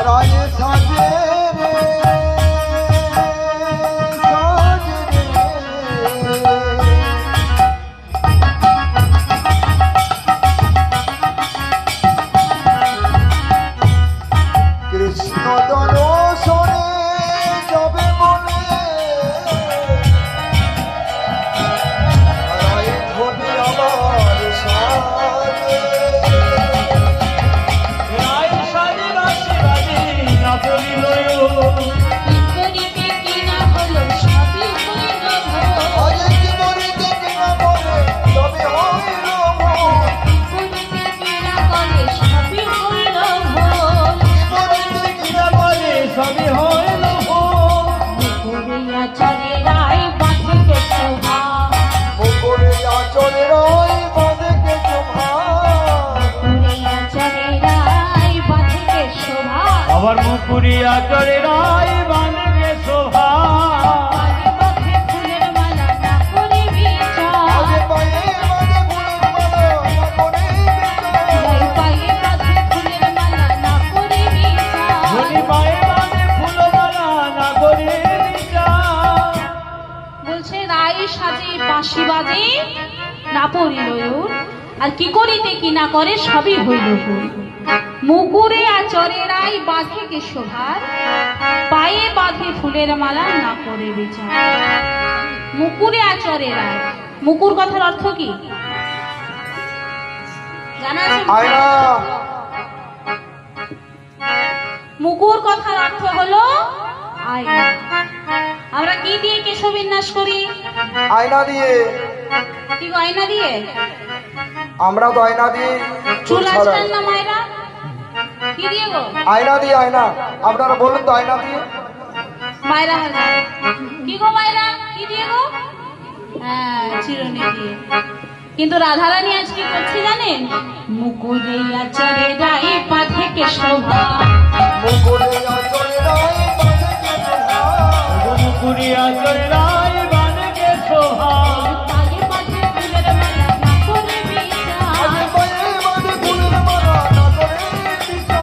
রায়ে সাজে রে সাজে রে কৃষ্ণ দর্শনে যাবে বলে রায়ে ধরে আমার সাজে আবার মুকুরিয়া চরে রায় বানবে শোভা ফুলের মালা না করে বিচার পায়ে বাঁধে ফুলের মালা না করে বিচার পায়ে বাঁধে ফুলমালা না করে বিচার বলছে রায় সাজে বাঁশি বাজে না পড়িল আর কি করিতে কি না করে সবই হইল মুকুরে আচরে রায় বাঁধে কে শোভার পায়ে বাঁধে ফুলের মালা না করে বিচার মুকুরে আচরে রায় মুকুর কথার অর্থ কি জানা আছে আয়না মুকুর কথার অর্থ হলো আয়না আমরা কি দিয়ে কেশবিন্যাস করি আয়না দিয়ে কি গো আয়না দিয়ে আমরা তো আয়না দিয়ে চুল আঁচড়ান না মায়েরা কি দিয়ে গো আয়না দিয়ে আয়না আপনারা বলুন তো আয়না দিয়ে মায়েরা কি গো মায়েরা কি দিয়ে গো হ্যাঁ চিরুনি দিয়ে কিন্তু রাধারানী আজ কি করছে জানেন মুকুরে আচরে রায় পাথে